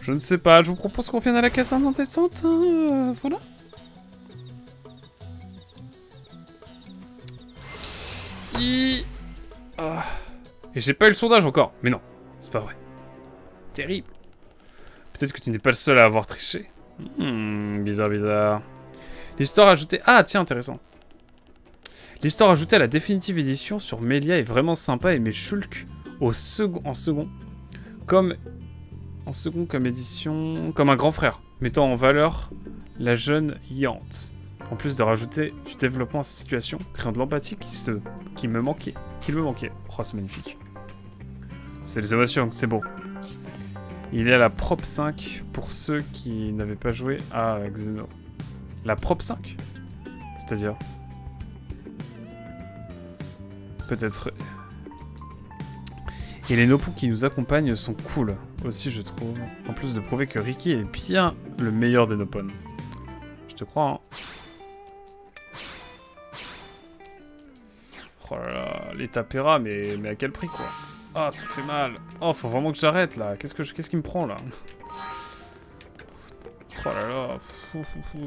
Je ne sais pas, je vous propose qu'on vienne à la caserne en descente, hein, voilà. Ah. Et j'ai pas eu le sondage encore, mais non, c'est pas vrai. Terrible. Peut-être que tu n'es pas le seul à avoir triché. Bizarre, bizarre. L'histoire ajoutée... Ah, tiens, intéressant. L'histoire ajoutée à la définitive édition sur Melia est vraiment sympa et met Shulk en second comme édition, comme un grand frère, mettant en valeur la jeune Yant. En plus de rajouter du développement à sa situation, créant de l'empathie qu'il me manquait. Oh, c'est magnifique. C'est les émotions, c'est beau. Il y a la Prop 5 pour ceux qui n'avaient pas joué à Xeno. La Prop 5 ? C'est-à-dire ? Peut-être... Et les Nopus qui nous accompagnent sont cool, aussi je trouve. En plus de prouver que Ricky est bien le meilleur des Nopon. Je te crois, hein. Oh là là, les Tapera, mais à quel prix, quoi. Ah, ça fait mal. Oh, faut vraiment que j'arrête, là. Qu'est-ce qui me prend, là? Oh là là,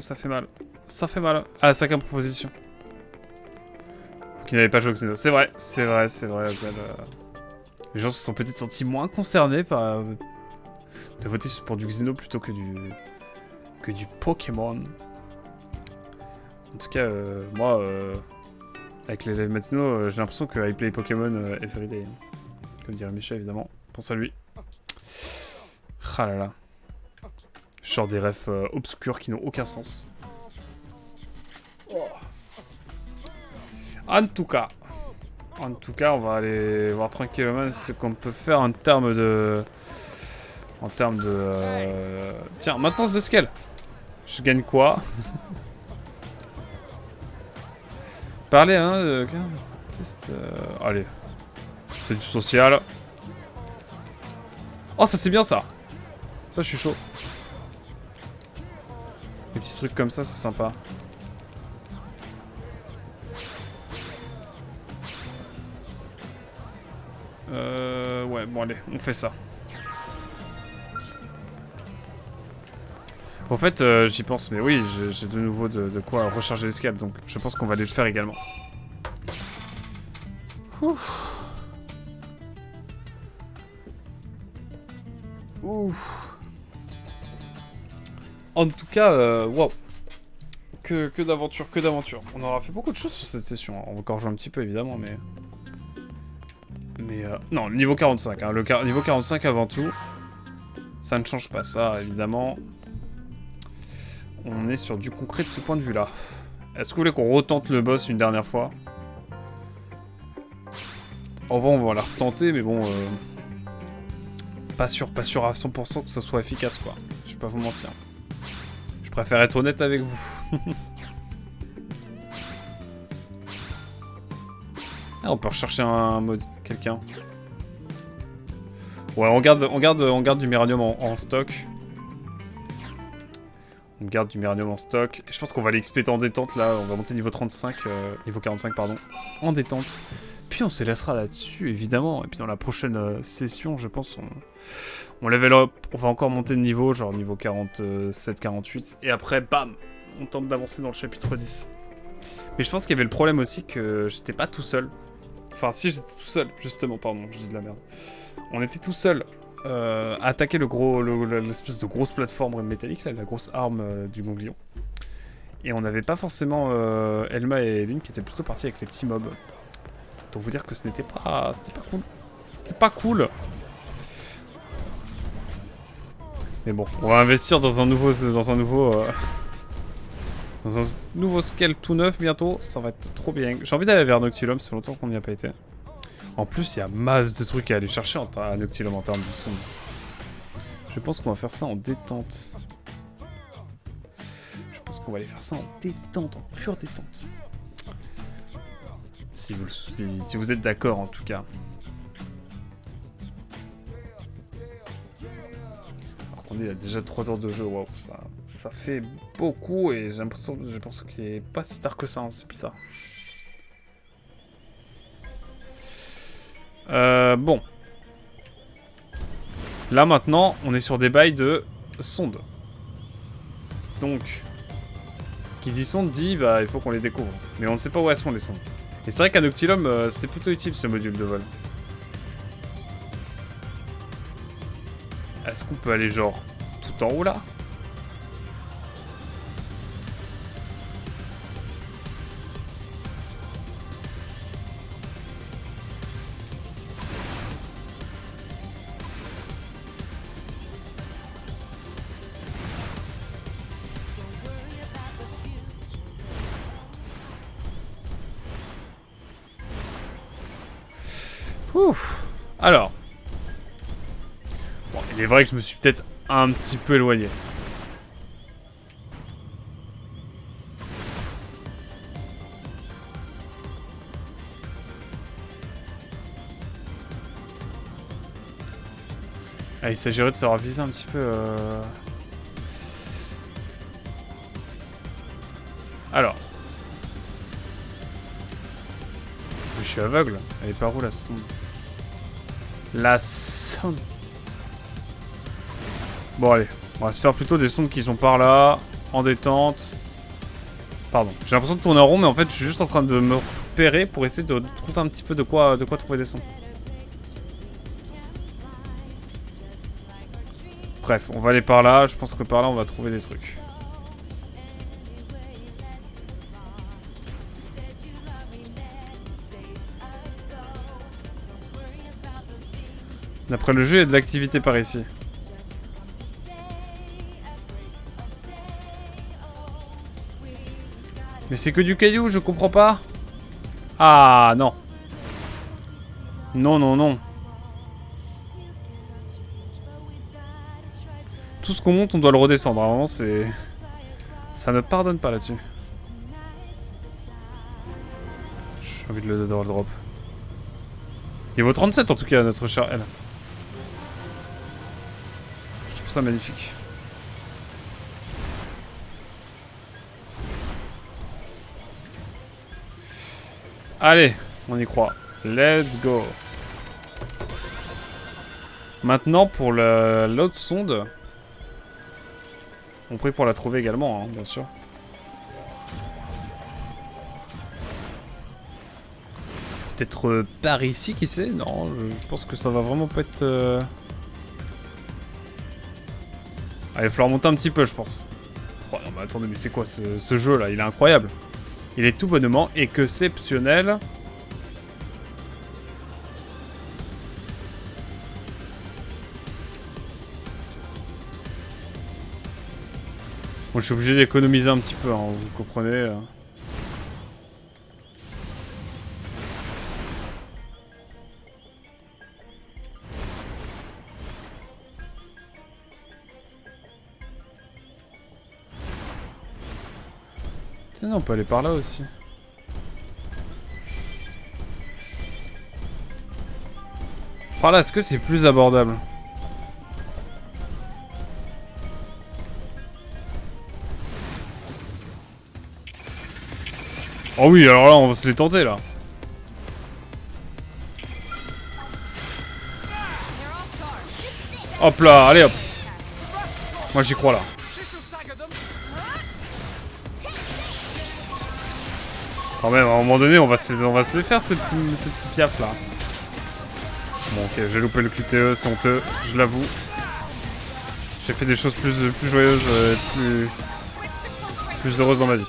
ça fait mal. Ça fait mal. Ah, 5ème proposition. Vous qui n'avez pas joué au Xeno. C'est vrai, Azel. Les gens se sont peut-être sentis moins concernés par... de voter pour du Xeno plutôt que du Pokémon. En tout cas, moi, avec les live matinaux, j'ai l'impression que I play Pokémon everyday. Comme dirait Michel, évidemment. Pense à lui. Ah là là. Je sors des refs obscurs qui n'ont aucun sens. Oh. En tout cas, on va aller voir tranquillement ce qu'on peut faire en termes de... Tiens, maintenance de scale. Je gagne quoi? Parler, hein, de... Test... Allez. C'est du social. Oh, ça c'est bien, ça. Ça, je suis chaud. Des petits trucs comme ça, c'est sympa. Ouais, bon allez, on fait ça. En fait, j'y pense, mais oui, j'ai de nouveau de quoi recharger l'escalade, donc je pense qu'on va aller le faire également. Ouf. Ouf. En tout cas, waouh. Que d'aventure, que d'aventure. On aura fait beaucoup de choses sur cette session. On va encore jouer un petit peu, évidemment, mais... non, le niveau 45, hein. Niveau 45 avant tout. Ça ne change pas ça, évidemment. On est sur du concret de ce point de vue-là. Est-ce que vous voulez qu'on retente le boss une dernière fois? En vrai, on va la retenter, mais bon... Pas sûr à 100% que ça soit efficace, quoi. Je vais pas vous mentir. Je préfère être honnête avec vous. Ah, on peut rechercher un mode... quelqu'un. Ouais, on garde du Méranium en stock. On garde du Méranium en stock. Et je pense qu'on va l'expéter en détente, là. On va monter niveau 35, niveau 45, pardon. En détente. Puis on se laissera là-dessus, évidemment. Et puis dans la prochaine session, je pense, on level up. On va encore monter de niveau, genre niveau 47, 48. Et après, bam, on tente d'avancer dans le chapitre 10. Mais je pense qu'il y avait le problème aussi que j'étais pas tout seul. Enfin, si, j'étais tout seul, justement, pardon, je dis de la merde. On était tout seul à attaquer l'espèce de grosse plateforme métallique, là, la grosse arme du ganglion. Et on n'avait pas forcément Elma et Lynn qui étaient plutôt partis avec les petits mobs. Pour vous dire que c'était pas cool. C'était pas cool. Mais bon, on va investir dans un nouveau scale tout neuf bientôt. Ça va être trop bien. J'ai envie d'aller vers Noctilum, ça fait longtemps qu'on n'y a pas été. En plus, il y a masse de trucs à aller chercher à Noctilum en termes de son. Je pense qu'on va faire ça en détente. Je pense qu'on va aller faire ça en détente, en pure détente. Si vous êtes d'accord, en tout cas. Alors qu'on est à déjà 3 heures de jeu, waouh, ça fait beaucoup et je pense qu'il n'est pas si tard que ça, hein, c'est bizarre. Bon. Là maintenant, on est sur des bails de sonde. Donc, qui dit sonde dit bah il faut qu'on les découvre. Mais on ne sait pas où elles sont les sondes. Et c'est vrai qu'un Noctilum, c'est plutôt utile ce module de vol. Est-ce qu'on peut aller genre tout en haut là? Ouf. Alors. Bon, il est vrai que je me suis peut-être un petit peu éloigné. Ah, il s'agirait de savoir viser un petit peu... Alors. Je suis aveugle. Elle est par où la sonde? La sonde. Bon allez, on va se faire plutôt des sondes qui sont par là, en détente. Pardon, j'ai l'impression de tourner en rond, mais en fait je suis juste en train de me repérer pour essayer de trouver un petit peu de quoi trouver des sondes. Bref, on va aller par là, je pense que par là on va trouver des trucs. D'après le jeu, il y a de l'activité par ici. Mais c'est que du caillou, je comprends pas. Ah non. Non, non, non. Tout ce qu'on monte, on doit le redescendre. Vraiment, c'est... Ça ne pardonne pas là-dessus. J'ai envie de le drop. Niveau 37 en tout cas, notre chère elle. Je trouve ça magnifique. Allez, on y croit. Let's go. Maintenant, pour l'autre sonde. On prie pour la trouver également, hein, bien sûr. Peut-être par ici, qui sait? Non, je pense que ça va vraiment pas être... Allez, il va falloir monter un petit peu, je pense. Oh non, mais attendez, mais c'est quoi ce jeu-là? Il est incroyable. Il est tout bonnement exceptionnel. Bon, je suis obligé d'économiser un petit peu, hein, vous comprenez. Tiens, on peut aller par là aussi. Par là, est-ce que c'est plus abordable? Oh oui, alors là, on va se les tenter, là. Hop là, allez hop. Moi, j'y crois, là. Quand même, à un moment donné, on va se les faire, ces petits piafs, là. Bon, ok, j'ai loupé le QTE, c'est honteux, je l'avoue. J'ai fait des choses plus joyeuses, plus heureuses dans ma vie.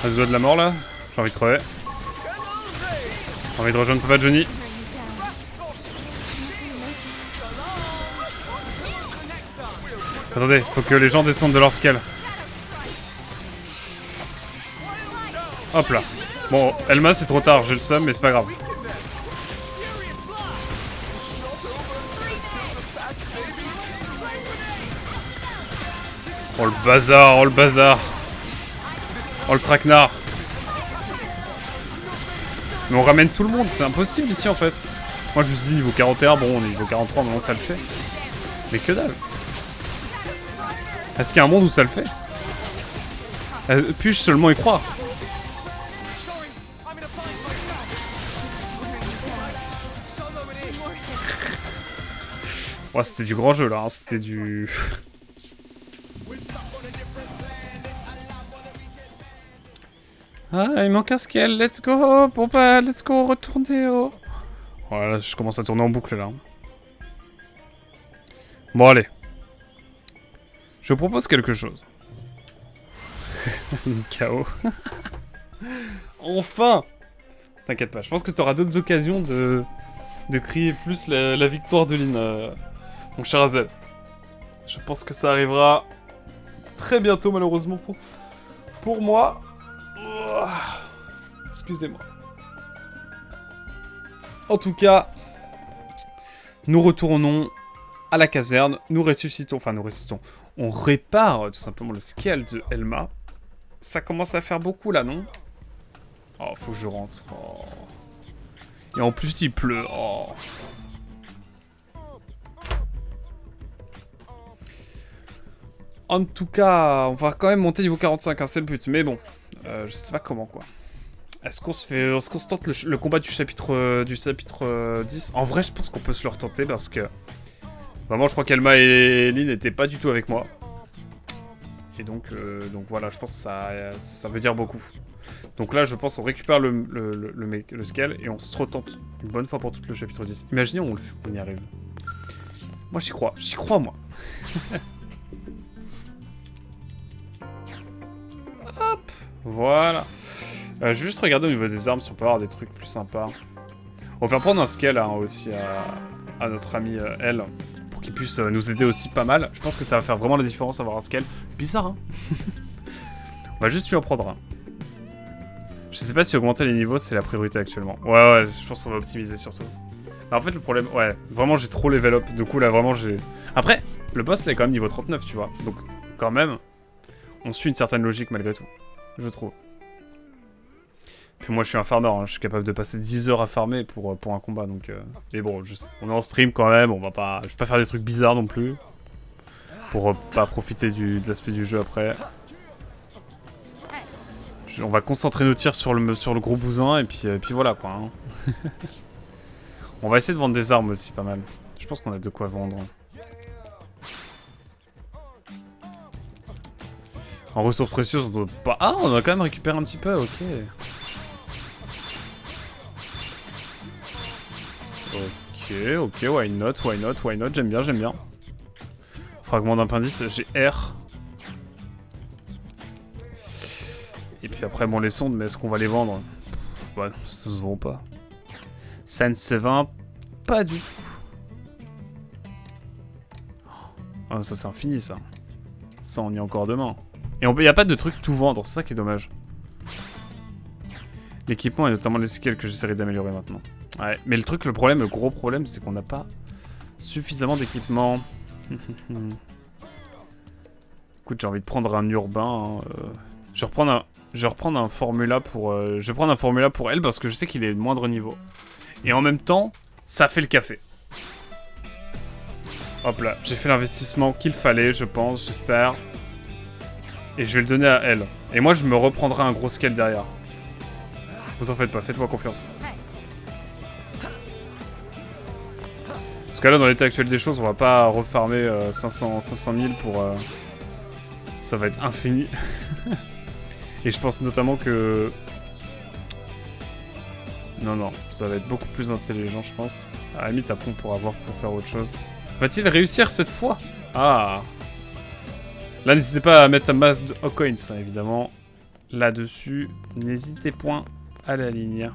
À deux doigts de la mort là, j'ai envie de crever. J'ai envie de rejoindre Papa Johnny. Attendez, faut que les gens descendent de leur scale. Hop là. Bon, Elma c'est trop tard, j'ai le seum mais c'est pas grave. Oh le bazar, oh le bazar. Oh le traquenard. Mais on ramène tout le monde, c'est impossible ici en fait. Moi je me suis dit niveau 41, bon on est niveau 43, maintenant ça le fait. Mais que dalle. Est-ce qu'il y a un monde où ça le fait? Puis-je seulement y croire? Ouais, c'était du grand jeu là, hein. C'était du... Ah, il manque un scale, let's go, bon bah, let's go, retourner oh. Voilà, je commence à tourner en boucle là. Bon allez. Je propose quelque chose. KO. Enfin. T'inquiète pas, je pense que t'auras d'autres occasions de crier plus la victoire de Lynn, mon cher Azel. Je pense que ça arrivera très bientôt malheureusement pour moi. Excusez-moi. En tout cas, nous retournons à la caserne, nous ressuscitons, on répare tout simplement le scale de Elma. Ça commence à faire beaucoup là, non? Oh, faut que je rentre. Oh. Et en plus, il pleut. Oh. En tout cas, on va quand même monter niveau 45, hein, c'est le but. Mais bon, je sais pas comment, quoi. Est-ce qu'on se tente le combat du chapitre 10? En vrai, je pense qu'on peut se le retenter parce que... Vraiment, je crois qu'Elma et Lynn n'étaient pas du tout avec moi. Et donc voilà, je pense que ça veut dire beaucoup. Donc là, je pense qu'on récupère le scale et on se retente une bonne fois pour tout le chapitre 10. Imaginez, on y arrive. Moi, j'y crois, moi. Hop, voilà. Je vais juste regarder au niveau des armes si on peut avoir des trucs plus sympas. On va faire prendre un scale hein, aussi à notre ami Elle, pour qu'il puisse nous aider aussi pas mal. Je pense que ça va faire vraiment la différence d'avoir un scale. Bizarre, hein. On va juste lui en prendre un. Je sais pas si augmenter les niveaux c'est la priorité actuellement. Ouais, je pense qu'on va optimiser surtout. Alors, en fait, le problème, ouais, vraiment j'ai trop level up. Du coup, là, vraiment j'ai... Après, le boss là est quand même niveau 39, tu vois. Donc, quand même, on suit une certaine logique malgré tout, je trouve. Puis moi je suis un farmer, hein. Je suis capable de passer 10 heures à farmer pour un combat, donc... Mais bon, on est en stream quand même, on va pas... Je vais pas faire des trucs bizarres non plus. Pour pas profiter de l'aspect du jeu après. On va concentrer nos tirs sur le gros bousin, et puis voilà quoi. Hein. On va essayer de vendre des armes aussi, pas mal. Je pense qu'on a de quoi vendre. En ressources précieuses, on doit pas... Ah, on a quand même récupéré un petit peu, ok. Ok, why not, j'aime bien. Fragment d'appendice, j'ai R. Et puis après, bon, les sondes, mais est-ce qu'on va les vendre? Ouais, ça se vend pas. Ça ne se vend pas du tout. Oh, ça c'est infini, ça. Ça, on y est encore demain. Et il n'y a pas de truc tout vendre, c'est ça qui est dommage. L'équipement et notamment les skills que j'essaierai d'améliorer maintenant. Ouais, mais le gros problème, c'est qu'on n'a pas suffisamment d'équipement. Écoute, j'ai envie de prendre un urbain. Hein, je vais reprendre un formula pour elle parce que je sais qu'il est de moindre niveau. Et en même temps, ça fait le café. Hop là, j'ai fait l'investissement qu'il fallait, je pense, j'espère. Et je vais le donner à elle. Et moi, je me reprendrai un gros scale derrière. Vous en faites pas, faites-moi confiance. Parce que là, dans l'état actuel des choses, on va pas refarmer 500 000 pour... Ça va être infini. Et je pense notamment que... Non, ça va être beaucoup plus intelligent, je pense. À la limite, après, on pourra voir pour faire autre chose. Va-t-il réussir cette fois? Ah. Là, n'hésitez pas à mettre un masse de coins, hein, évidemment. Là-dessus, n'hésitez point à la ligne.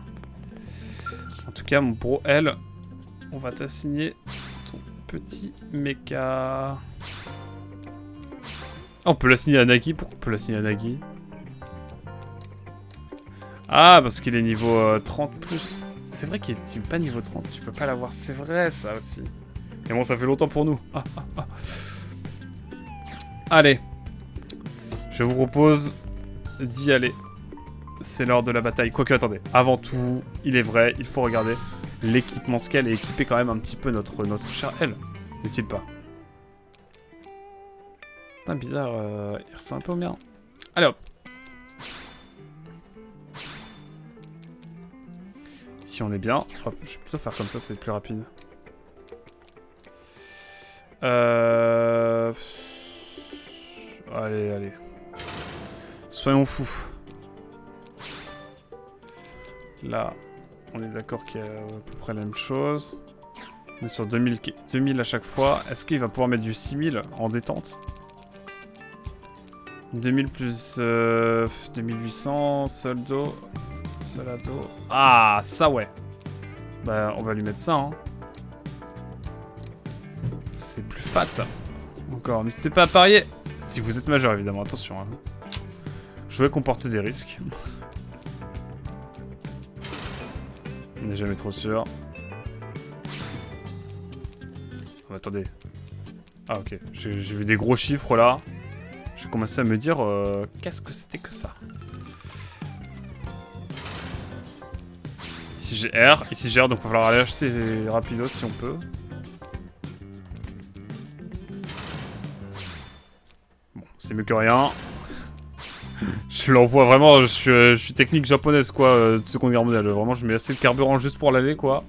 En tout cas, mon pro, elle, on va t'assigner ton petit mecha. Ah, on peut l'assigner à Nagi. Pourquoi on peut l'assigner à Nagi? Ah, parce qu'il est niveau 30 plus. C'est vrai qu'il est pas niveau 30, tu peux pas l'avoir. C'est vrai, ça aussi. Mais bon, ça fait longtemps pour nous. Allez. Je vous propose d'y aller. C'est l'heure de la bataille. Quoique, attendez. Avant tout, il est vrai, il faut regarder. l'équipement scale et équiper quand même un petit peu notre cher L. N'est-il pas? Putain, bizarre, il ressemble un peu au mien. Allez hop. Ici on est bien. Hop, je vais plutôt faire comme ça, c'est plus rapide. Allez, allez. Soyons fous. Là, on est d'accord qu'il y a à peu près la même chose. On est sur 2000 à chaque fois. Est-ce qu'il va pouvoir mettre du 6000 en détente? 2000 plus 2800, soldo, salado. Ah, ça ouais. Bah, on va lui mettre ça, hein. C'est plus fat. Encore, n'hésitez pas à parier. Si vous êtes majeur, évidemment, attention. Hein. Jouer comporte des risques. On n'est jamais trop sûr. Oh, attendez. Ah, ok. J'ai vu des gros chiffres, là. J'ai commencé à me dire, qu'est-ce que c'était que ça? Ici j'ai R, ici j'ai R, donc il va falloir aller acheter rapido si on peut. Bon, c'est mieux que rien. Je l'envoie vraiment, je suis technique japonaise quoi, de Seconde Guerre mondiale. Vraiment, je mets assez de carburant juste pour l'aller quoi.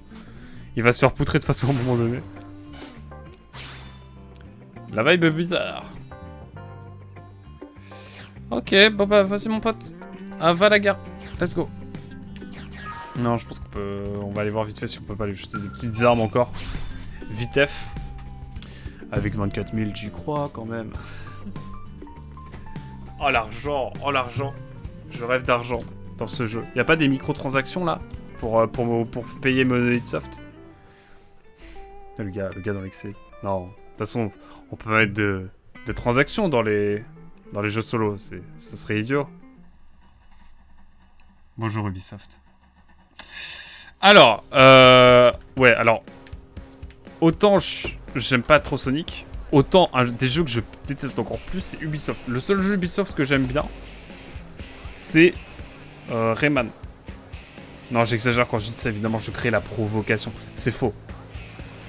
Il va se faire poutrer de façon à un moment donné. La vibe est bizarre. Ok, bon bah vas-y mon pote. Ah, va la gare. Let's go. Non, je pense qu'on peut... On va aller voir vite fait si on peut pas aller jeter des petites armes encore. Vitef. Avec 24 000, j'y crois quand même. Oh l'argent, oh l'argent. Je rêve d'argent dans ce jeu. Y a pas des microtransactions là pour payer Monolith Soft? Le gars dans l'excès. Non, de toute façon, on peut mettre de transactions dans les jeux solo. Ça serait idiot. Bonjour Ubisoft. Alors, ouais, alors... Autant j'aime pas trop Sonic, autant des jeux que je déteste encore plus, c'est Ubisoft. Le seul jeu Ubisoft que j'aime bien, c'est Rayman. Non, j'exagère quand je dis ça, évidemment, je crée la provocation. C'est faux.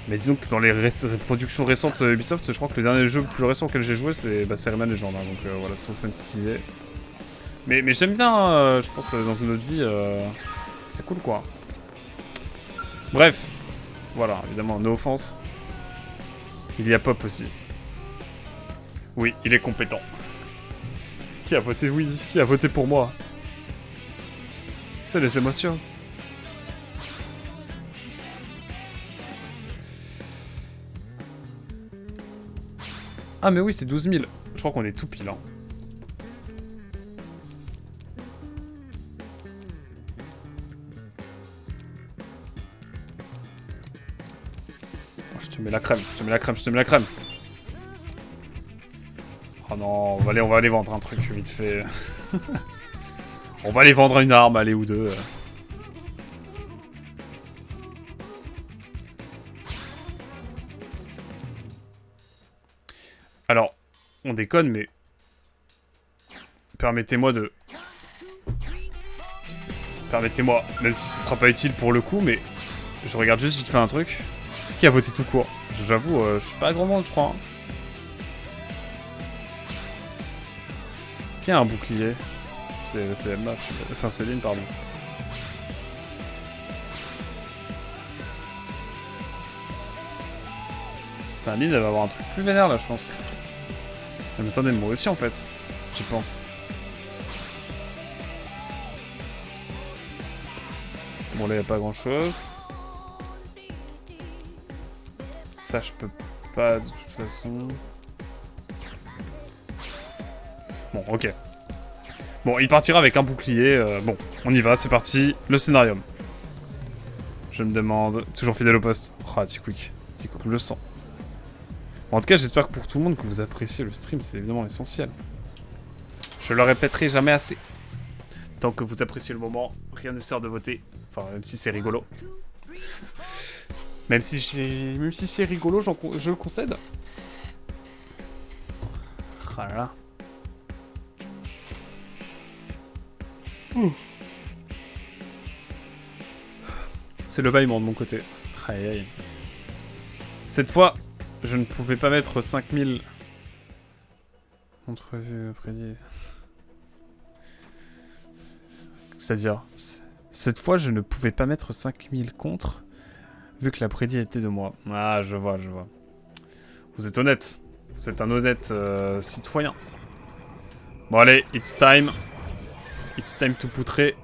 Mais disons que dans les productions récentes Ubisoft, je crois que le dernier jeu le plus récent auquel j'ai joué, c'est Rayman Legends. Hein, donc voilà, ça vous fait une petite idée. Mais j'aime bien, je pense, dans une autre vie, c'est cool quoi. Bref, voilà, évidemment, no offense. Il y a Pop aussi. Oui, il est compétent. Qui a voté oui? Qui a voté pour moi? C'est les émotions. Ah mais oui, c'est 12 000. Je crois qu'on est tout pile, hein. Je te mets la crème, je te mets la crème, je te mets la crème. Oh non, on va aller vendre un truc vite fait. On va aller vendre une arme, allez, ou deux. Alors, on déconne, mais... Permettez-moi de... Permettez-moi, même si ce sera pas utile pour le coup, mais... Je regarde juste vite fait un truc. Qui a voté tout court? J'avoue, je suis pas grand monde, je crois. Hein. Qui a un bouclier? C'est Emma, enfin Céline, pardon. Putain, Lynn, elle va avoir un truc plus vénère là, je pense. Mais attendez, moi aussi en fait, j'y pense. Bon, là, y a pas grand chose. Ça, je peux pas de toute façon. Bon, ok. Bon, il partira avec un bouclier. Bon, on y va, c'est parti. Le scénario. Je me demande... Toujours fidèle au poste. Ah, T-Quick. T-Quick le sent. Bon, en tout cas, j'espère que pour tout le monde que vous appréciez le stream, c'est évidemment essentiel. Je le répéterai jamais assez. Tant que vous appréciez le moment, rien ne sert de voter. Enfin, même si c'est rigolo. Même si c'est rigolo, je le concède. Ah là là. C'est le bâillement de mon côté. Aïe aïe. Cette fois, je ne pouvais pas mettre 5000... Entrevue, prédit... C'est-à-dire... Cette fois, je ne pouvais pas mettre 5000 contre, vu que la prédit était de moi. Ah, je vois, je vois. Vous êtes honnête. Vous êtes un honnête citoyen. Bon allez, it's time. It's time to poutrer.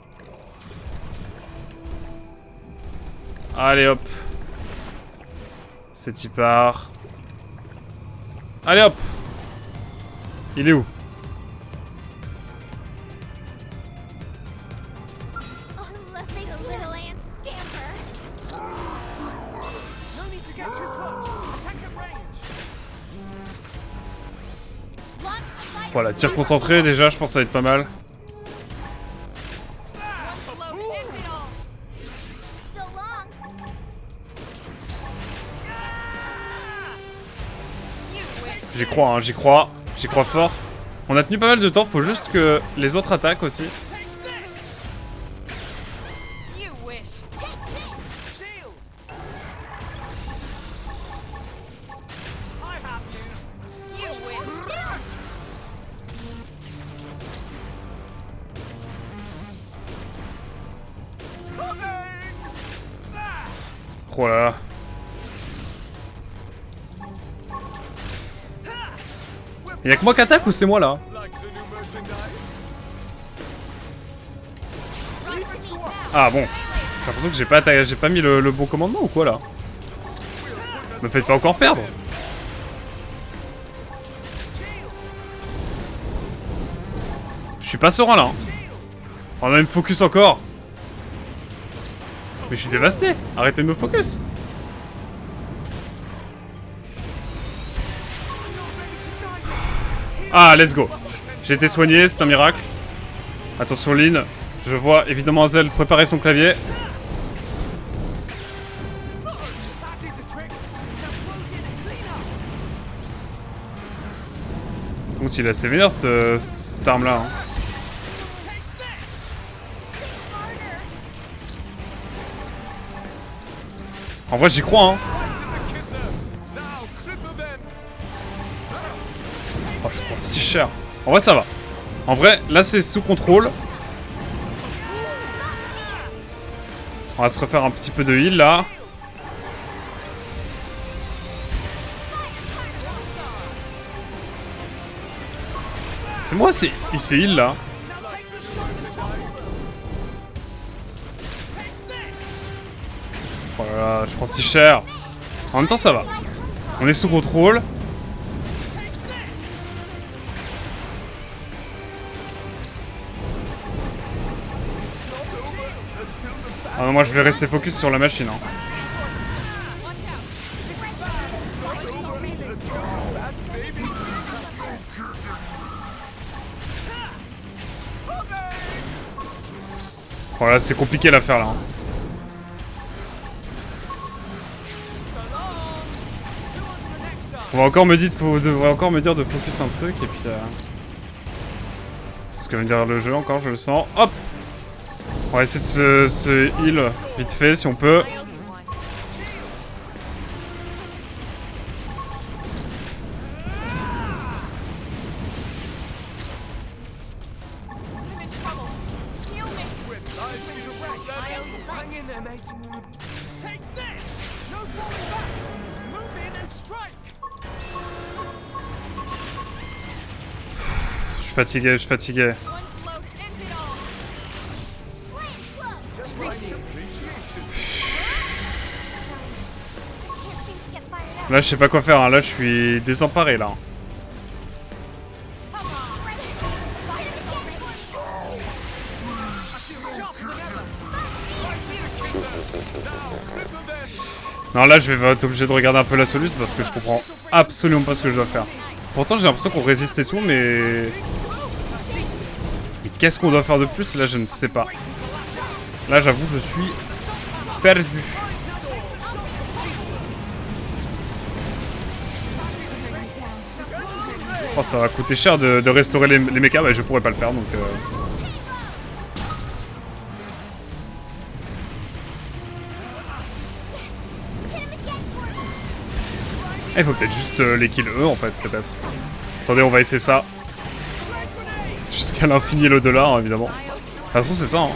Allez hop. C'est y part. Allez hop. Il est où? Voilà, tir concentré déjà, je pense que ça va être pas mal. J'y crois, hein, j'y crois. J'y crois fort. On a tenu pas mal de temps, faut juste que les autres attaquent aussi. Oh là là. Y'a que moi qui attaque ou c'est moi là? Ah bon. J'ai l'impression que j'ai pas mis le bon commandement ou quoi là? Me faites pas encore perdre. Je suis pas serein là. Hein. On a même focus encore. Mais je suis dévasté. Arrêtez de me focus. Ah, let's go. J'ai été soigné, c'est un miracle. Attention, Lynn. Je vois évidemment Azel préparer son clavier. Donc il est assez vénère cette arme-là. Hein. En vrai, j'y crois, hein. Oh, je prends si cher. En vrai, ça va. En vrai, là, c'est sous contrôle. On va se refaire un petit peu de heal, là. C'est moi, il s'est heal, là. Oh là là, je prends si cher. En même temps, ça va. On est sous contrôle. Ah non, moi je vais rester focus sur la machine. Hein. Voilà, c'est compliqué l'affaire là. Hein. On va encore me dire de focus un truc et puis c'est ce que veut dire le jeu encore, je le sens. Hop. On va essayer de se heal vite fait si on peut. Je suis fatigué, je suis fatigué. Là, je sais pas quoi faire, hein. Là, je suis désemparé, là. Non, là, je vais être obligé de regarder un peu la soluce parce que je comprends absolument pas ce que je dois faire. Pourtant, j'ai l'impression qu'on résiste et tout, mais... Mais qu'est-ce qu'on doit faire de plus? Là, je ne sais pas. Là, j'avoue, je suis perdu. Oh, ça va coûter cher de restaurer les mechas, mais je pourrais pas le faire, donc... Il faut peut-être juste les kills eux en fait, peut-être. Attendez, on va essayer ça. Jusqu'à l'infini et l'au-delà, hein, évidemment. Ça se trouve, c'est ça, hein.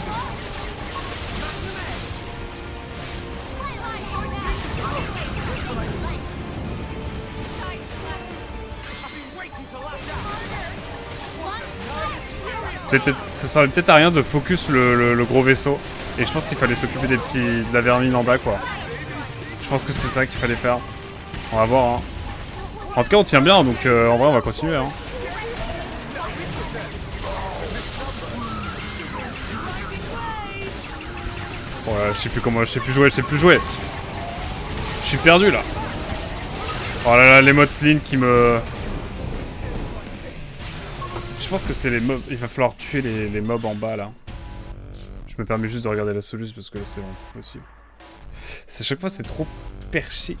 Ça servait peut-être à rien de focus le gros vaisseau. Et je pense qu'il fallait s'occuper des petits, de la vermine en bas, quoi. Je pense que c'est ça qu'il fallait faire. On va voir, hein. En tout cas, on tient bien, donc en vrai, on va continuer, hein. Ouais, je sais plus comment, je sais plus jouer. Je suis perdu, là. Oh là là, les motlines qui me... Je pense que c'est les mobs. Il va falloir tuer les mobs en bas là. Je me permets juste de regarder la solution parce que là c'est impossible. Chaque fois c'est trop perché.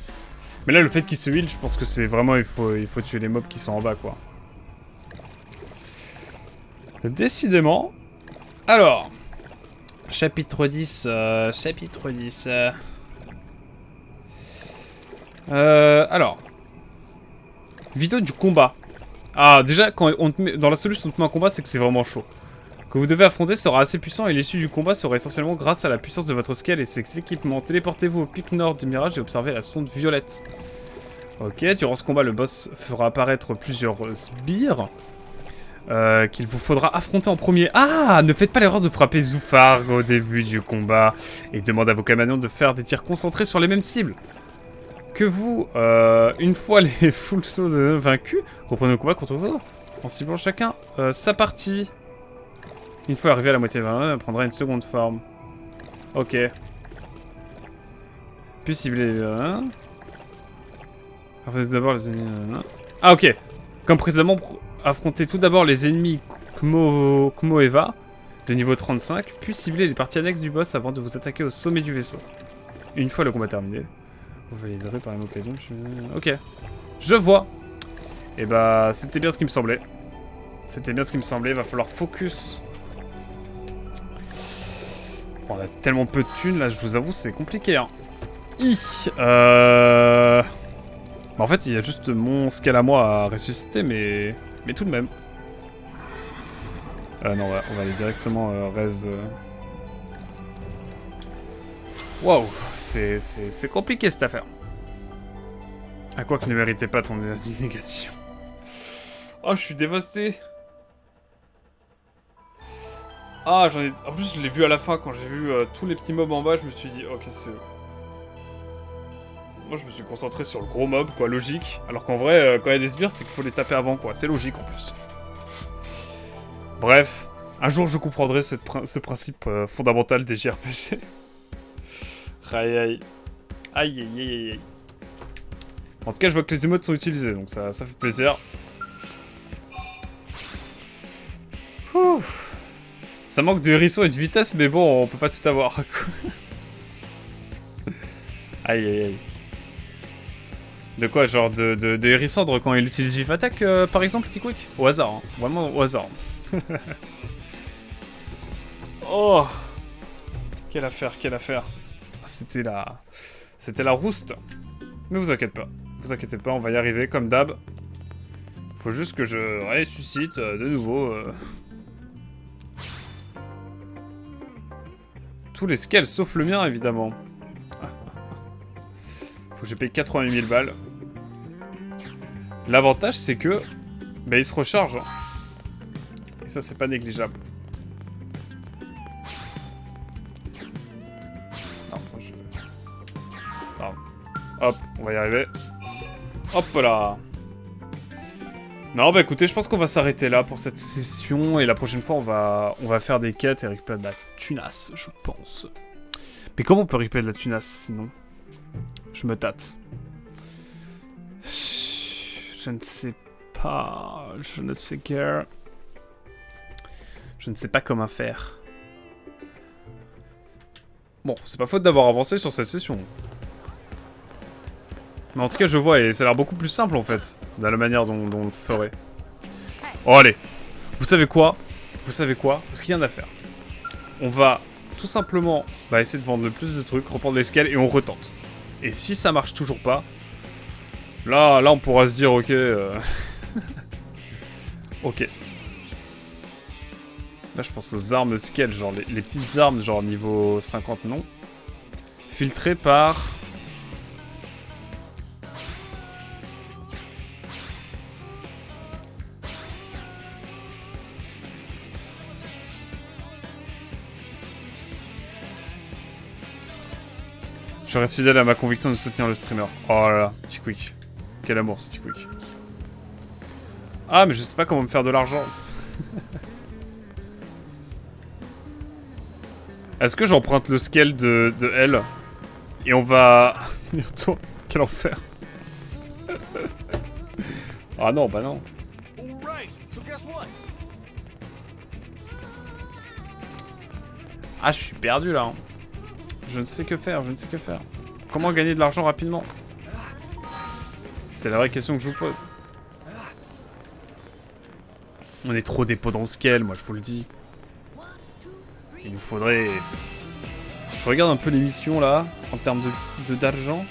Mais là le fait qu'il se heal, je pense que c'est vraiment il faut tuer les mobs qui sont en bas quoi. Décidément. Alors. Chapitre 10. Chapitre 10. Alors. Vidéo du combat. Ah, déjà, quand on te met dans la solution, on te met en combat, c'est que c'est vraiment chaud. Que vous devez affronter sera assez puissant et l'issue du combat sera essentiellement grâce à la puissance de votre scale et ses équipements. Téléportez-vous au pic nord du Mirage et observez la sonde violette. Ok, durant ce combat, le boss fera apparaître plusieurs sbires qu'il vous faudra affronter en premier. Ah, ne faites pas l'erreur de frapper Zoufarg au début du combat et demandez à vos compagnons de faire des tirs concentrés sur les mêmes cibles. Que vous, une fois les full sauts vaincus, reprenez le combat contre vous en ciblant chacun sa partie. Une fois arrivé à la moitié de 20, elle prendra une seconde forme. Ok. Puis cibler... affrontez d'abord les ennemis... Ah ok. Comme précédemment, affrontez tout d'abord les ennemis Kmoeva de niveau 35, puis cibler les parties annexes du boss avant de vous attaquer au sommet du vaisseau. Une fois le combat terminé, vous validerez par une occasion. Ok. Je vois. Et bah, c'était bien ce qui me semblait. C'était bien ce qui me semblait. Va falloir focus. Bon, on a tellement peu de thunes là, je vous avoue, c'est compliqué. Hein. Bah, en fait, il y a juste mon scale à moi à ressusciter, mais tout de même. Non, on va aller directement res. Waouh, c'est compliqué cette affaire. À quoi que ne méritait pas ton abnégation. Oh, je suis dévasté. Ah, j'en ai... En plus, je l'ai vu à la fin, quand j'ai vu tous les petits mobs en bas, je me suis dit, ok, c'est eux. Moi, je me suis concentré sur le gros mob, quoi, logique. Alors qu'en vrai, quand il y a des sbires, c'est qu'il faut les taper avant, quoi. C'est logique, en plus. Bref, un jour, je comprendrai ce principe fondamental des JRPG. Aïe, aïe. Aïe, aïe, aïe, aïe. En tout cas, je vois que les émotes sont utilisés, donc ça fait plaisir. Ouh. Ça manque de hérisson et de vitesse, mais bon, on peut pas tout avoir. Aïe, aïe, aïe. De quoi, genre de hérissandre quand il utilise Vif Attack, par exemple, petit quick? Au hasard, hein. Vraiment au hasard. Oh. Quelle affaire, quelle affaire. C'était la rouste. Mais vous inquiétez pas, on va y arriver comme d'hab. Faut juste que je ressuscite de nouveau. Tous les scales sauf le mien évidemment. Faut que je paye 88 000 balles. L'avantage c'est que bah, il se recharge. Et ça c'est pas négligeable. Hop, on va y arriver. Hop là. Non, bah écoutez, je pense qu'on va s'arrêter là pour cette session. Et la prochaine fois, on va faire des quêtes et récupérer de la tunasse, je pense. Mais comment on peut récupérer de la tunasse, sinon? Je me tâte. Je ne sais pas. Je ne sais guère. Je ne sais pas comment faire. Bon, c'est pas faute d'avoir avancé sur cette session. Mais en tout cas, je vois, et ça a l'air beaucoup plus simple, en fait, dans la manière dont on le ferait. Oh, allez. Vous savez quoi? Rien à faire. On va tout simplement essayer de vendre le plus de trucs, reprendre l'escale, et on retente. Et si ça marche toujours pas, Là, on pourra se dire, ok... ok. Là, je pense aux armes scale, genre les petites armes, genre niveau 50, non. Filtrées par... Je reste fidèle à ma conviction de soutenir le streamer. Oh là là, petit quick. Quel amour, ce petit quick. Ah, mais je sais pas comment me faire de l'argent. Est-ce que j'emprunte le scale de elle et on va... Toi, quel enfer. Ah non, bah non. Ah, je suis perdu là. Hein. Je ne sais que faire, je ne sais que faire. Comment gagner de l'argent rapidement? C'est la vraie question que je vous pose. On est trop dépendant au scale, moi je vous le dis. Il nous faudrait... Je regarde un peu l'émission là, en termes d'argent.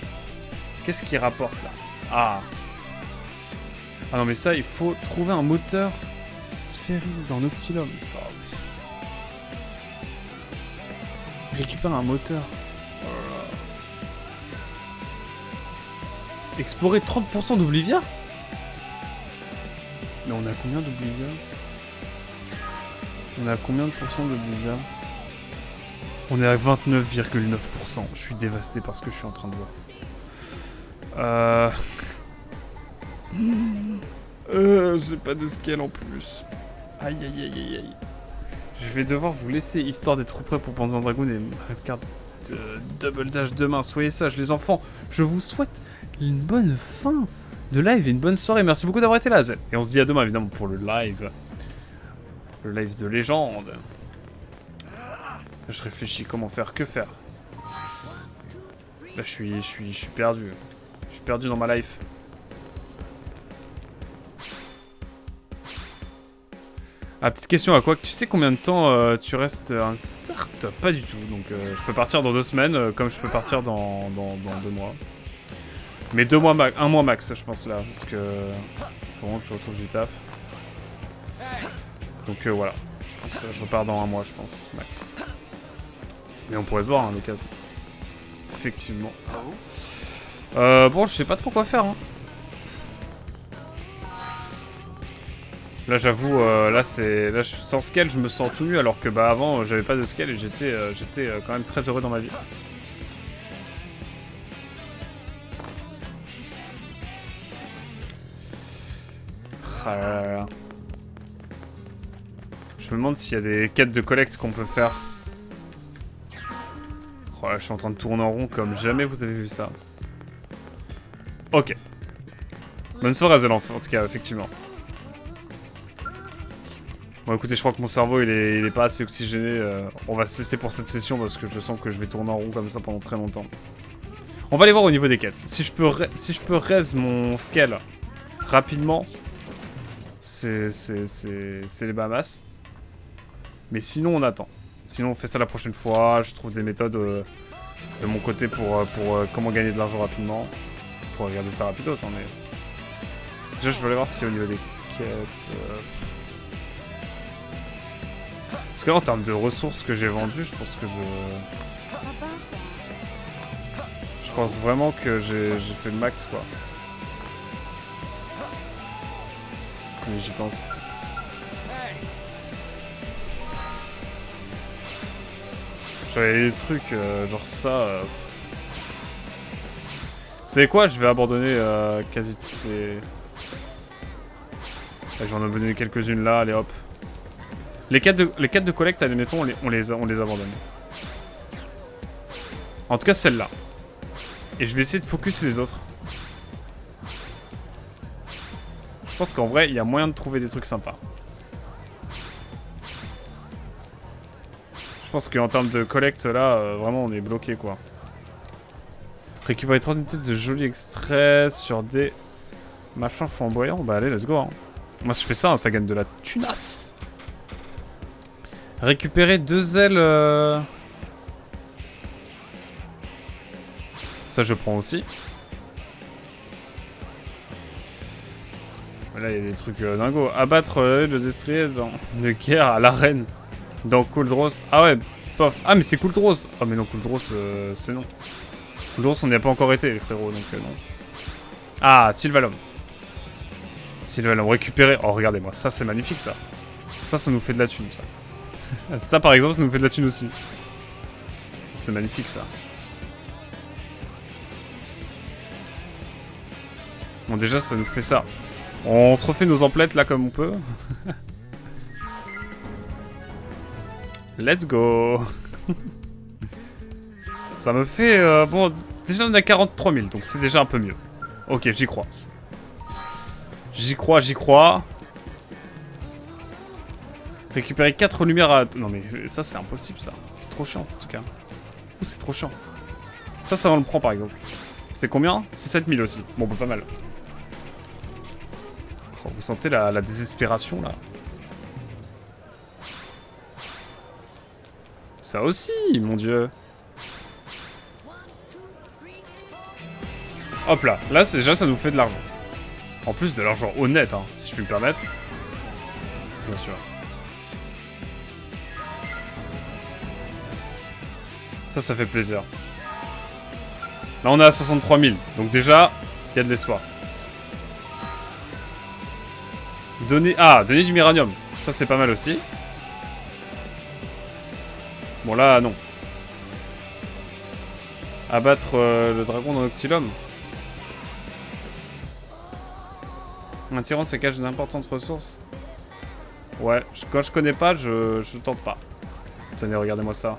Qu'est-ce qui rapporte là? Ah. Ah non mais ça, il faut trouver un moteur sphérique dans Nautilum. Ça, oui. Récupère un moteur. Oh là là. Explorer 30% d'Oblivia? Mais on a combien d'Oblivia? On a combien de pourcents d'Oblivia? On est à 29,9%. Je suis dévasté par ce que je suis en train de voir. J'ai pas de scale en plus. Aïe aïe aïe aïe aïe. Je vais devoir vous laisser histoire d'être prêt pour Panzer Dragoon et ma carte Double Dash demain. Soyez sages les enfants. Je vous souhaite une bonne fin de live et une bonne soirée. Merci beaucoup d'avoir été là, Zel. Et on se dit à demain évidemment pour le live. Le live de légende. Je réfléchis comment faire, que faire. Là je suis perdu. Je suis perdu dans ma life. Ah, petite question à quoi? Tu sais combien de temps tu restes un Sart? Pas du tout, donc je peux partir dans 2 semaines comme je peux partir dans 2 mois. Mais 2 mois max, 1 mois max je pense là, parce que faut vraiment que je retrouve du taf. Donc voilà, je pense je repars dans 1 mois je pense, max. Mais on pourrait se voir hein, à l'occasion. Effectivement. Bon, je sais pas trop quoi faire hein. Là j'avoue, là je suis sans scale, je me sens tout nu alors que bah avant j'avais pas de scale et j'étais quand même très heureux dans ma vie. Ah là là là. Je me demande s'il y a des quêtes de collecte qu'on peut faire. Oh là, je suis en train de tourner en rond comme jamais vous avez vu ça. Ok. Bonne soirée Azel en tout cas, effectivement. Bon écoutez, je crois que mon cerveau il est pas assez oxygéné. On va se laisser pour cette session parce que je sens que je vais tourner en rond comme ça pendant très longtemps. On va aller voir au niveau des quêtes. Si je peux raise mon scale rapidement, c'est les Bahamas. Mais sinon on attend. Sinon on fait ça la prochaine fois. Je trouve des méthodes de mon côté pour comment gagner de l'argent rapidement. Pour regarder ça rapidos, hein, mais... Déjà je veux aller voir si au niveau des quêtes... Parce que là, en termes de ressources que j'ai vendues, je pense que je pense vraiment que j'ai fait le max, quoi. Mais j'y pense. J'avais des trucs, genre ça... Vous savez quoi? Je vais abandonner quasi toutes les... Je vais en abandonner quelques-unes là, allez hop. Les quêtes de collecte, admettons, on les abandonne. En tout cas, celle-là. Et je vais essayer de focus les autres. Je pense qu'en vrai, il y a moyen de trouver des trucs sympas. Je pense qu'en termes de collecte, là, vraiment, on est bloqué, quoi. Récupérer 3 unités de jolis extraits sur des machins flamboyants. Bah allez, let's go. Hein. Moi, si je fais ça, hein, ça gagne de la tunasse. Récupérer 2 ailes... Ça, je prends aussi. Là, il y a des trucs dingos. Abattre le destrier dans une guerre à l'arène. Dans Kuldros. Ah ouais, pof. Ah, mais c'est Kuldros. Ah, mais non, Kuldros, c'est non. Kuldros, on n'y a pas encore été, les frérots, donc non. Ah, Sylvalum. Sylvalum, récupérer. Oh, regardez-moi, ça, c'est magnifique, ça. Ça nous fait de la thune, ça. Ça, par exemple, ça nous fait de la thune aussi. Ça, c'est magnifique, ça. Bon, déjà, ça nous fait ça. On se refait nos emplettes, là, comme on peut. Let's go. Ça me fait... bon, déjà, on a 43 000, donc c'est déjà un peu mieux. Ok, j'y crois. J'y crois, j'y crois. Récupérer 4 lumières à... Non, mais ça, c'est impossible, ça. C'est trop chiant, en tout cas. Ouh, c'est trop chiant. Ça, on le prend, par exemple. C'est combien? C'est 7000 aussi. Bon, bah, pas mal. Oh, vous sentez la désespération, là? Ça aussi, mon dieu. Hop là, là déjà ça nous fait de l'argent. En plus de l'argent honnête, hein, si je puis me permettre. Bien sûr. Ça fait plaisir. Là on est à 63 000, donc déjà, il y a de l'espoir. Donner du méranium. Ça c'est pas mal aussi. Bon là, non. Abattre le dragon dans Noctilum. Un tyran se cache d'importantes ressources. Ouais, quand je connais pas, je tente pas. Tenez, regardez-moi ça.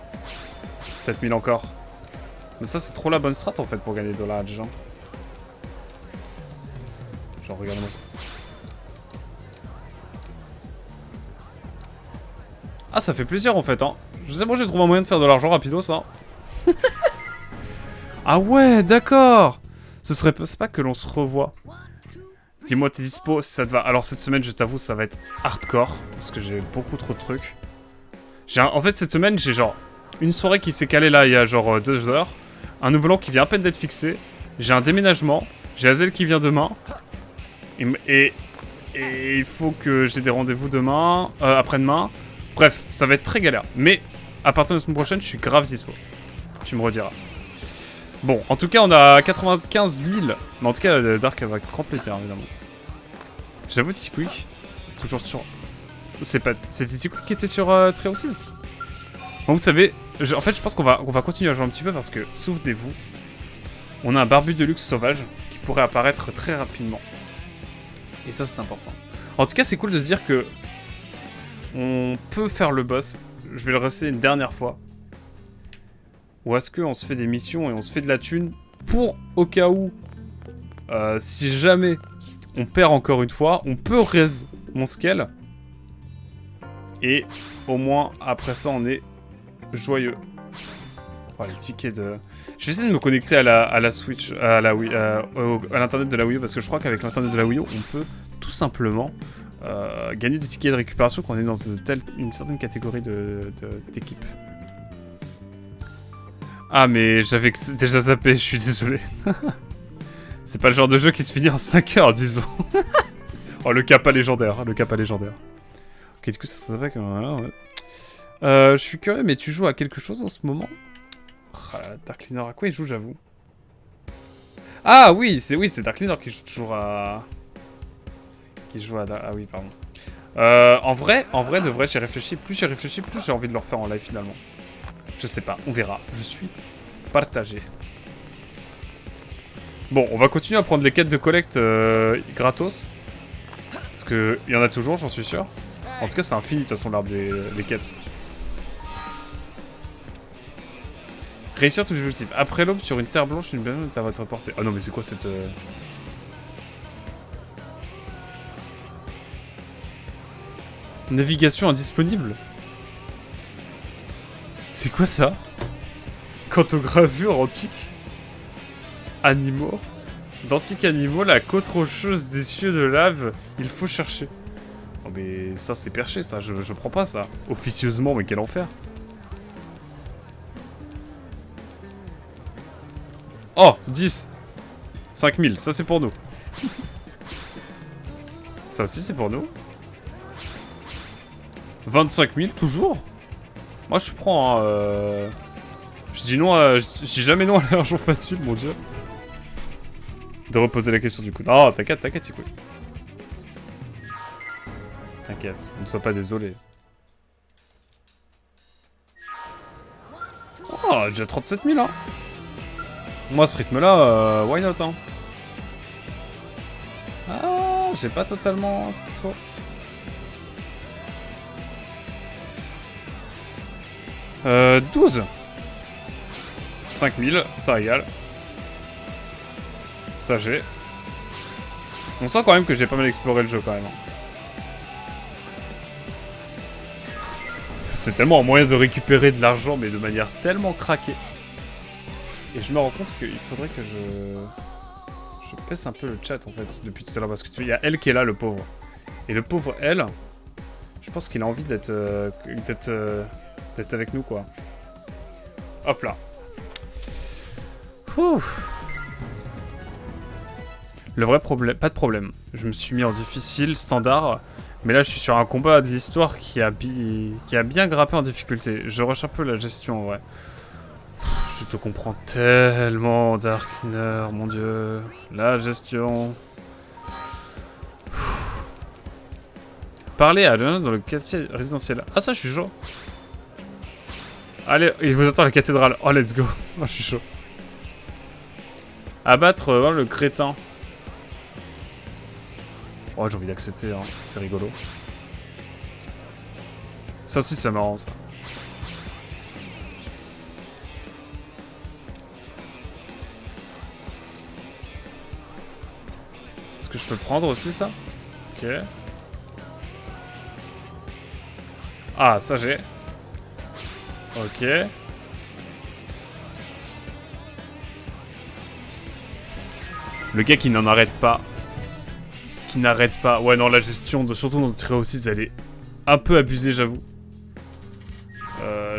7000 encore. Mais ça, c'est trop la bonne strat en fait pour gagner de la Hadj. Genre, regardez-moi ça. Ah, ça fait plaisir en fait, hein. Je sais, moi j'ai trouvé un moyen de faire de l'argent rapido, ça. Ah ouais, d'accord. C'est pas que l'on se revoit. Dis-moi t'es dispo si ça te va. Alors cette semaine, je t'avoue, ça va être hardcore. Parce que j'ai beaucoup trop de trucs. En fait, cette semaine, j'ai genre une soirée qui s'est calée là il y a genre 2 heures. Un nouvel an qui vient à peine d'être fixé. J'ai un déménagement. J'ai Azel qui vient demain. Et il faut que j'ai des rendez-vous demain, après-demain. Bref, ça va être très galère. Mais à partir de la semaine prochaine, je suis grave dispo. Tu me rediras. Bon, en tout cas, on a 95 000. Mais en tout cas, Dark avec grand plaisir, évidemment. J'avoue, Tiquick, toujours sur... C'était Tiquick qui était sur Trio 6. Bon, vous savez, en fait, je pense qu'on va continuer à jouer un petit peu parce que, souvenez-vous, on a un barbu de luxe sauvage qui pourrait apparaître très rapidement. Et ça, c'est important. En tout cas, c'est cool de se dire que on peut faire le boss. Je vais le rester une dernière fois. Ou est-ce qu'on se fait des missions et on se fait de la thune pour, au cas où, si jamais on perd encore une fois, on peut raise mon scale. Et au moins, après ça, on est joyeux. Oh, les tickets de... Je vais essayer de me connecter à la Switch, à l'internet de la Wii U, parce que je crois qu'avec l'internet de la Wii U, on peut tout simplement gagner des tickets de récupération quand on est dans une certaine catégorie d'équipe. Ah, mais j'avais déjà zappé, je suis désolé. C'est pas le genre de jeu qui se finit en 5 heures, disons. Oh, le kappa légendaire, le kappa légendaire. Ok, du coup, ça s'appelle comme... ouais. Je suis curieux, mais tu joues à quelque chose en ce moment? Dark Linor, à quoi il joue, j'avoue? Ah oui, c'est Dark Linor qui joue toujours à... Ah oui, pardon. En vrai, de vrai, j'ai réfléchi. Plus j'ai réfléchi, plus j'ai envie de le refaire en live, finalement. Je sais pas, on verra. Je suis partagé. Bon, on va continuer à prendre les quêtes de collecte gratos. Parce que il y en a toujours, j'en suis sûr. En tout cas, c'est infini, de toute façon, l'arbre des quêtes. Réussir tous les objectifs. Après l'aube, sur une terre blanche, une banane est à votre portée. Ah non, mais c'est quoi cette... Navigation indisponible? C'est quoi ça? Quant aux gravures antiques animaux, d'antiques animaux, la côte rocheuse des cieux de lave, il faut chercher. Oh mais ça c'est perché ça, je prends pas ça. Officieusement, mais quel enfer. Oh, 10 5000, ça c'est pour nous. Ça aussi, c'est pour nous. 25 000, toujours. Moi, je prends, hein, Je dis non à... Je dis jamais non à l'argent facile, mon dieu. De reposer la question du coup. Non, t'inquiète, t'inquiète, écoute. T'inquiète, ne sois pas désolé. Oh, déjà 37 000, hein. Moi, à ce rythme-là, why not, hein. Ah, j'ai pas totalement ce qu'il faut. Euh, 12. 5000, ça régale. Ça j'ai. On sent quand même que j'ai pas mal exploré le jeu quand même. C'est tellement un moyen de récupérer de l'argent, mais de manière tellement craquée. Et je me rends compte qu'il faudrait que je pèse un peu le chat en fait depuis tout à l'heure, parce que il y a elle qui est là, le pauvre. Et le pauvre elle, je pense qu'il a envie d'être avec nous quoi. Hop là. Ouh. Le vrai problème, pas de problème. Je me suis mis en difficile, standard. Mais là, je suis sur un combat de l'histoire qui a bien grimpé en difficulté. Je rush un peu la gestion, en vrai. Je te comprends tellement, Darkiner, mon dieu. La gestion. Parler à John dans le quartier résidentiel. Ah, ça, je suis chaud. Allez, il vous attend à la cathédrale. Oh, let's go. Oh, je suis chaud. Abattre le crétin. Oh, j'ai envie d'accepter, hein. C'est rigolo. Ça aussi, c'est marrant, ça. Est-ce que je peux le prendre aussi, ça? Ok. Ah, ça j'ai. Ok. Le gars qui n'en arrête pas. Qui n'arrête pas. Ouais, non, la gestion, surtout dans le tiré aussi, elle est un peu abusée, j'avoue.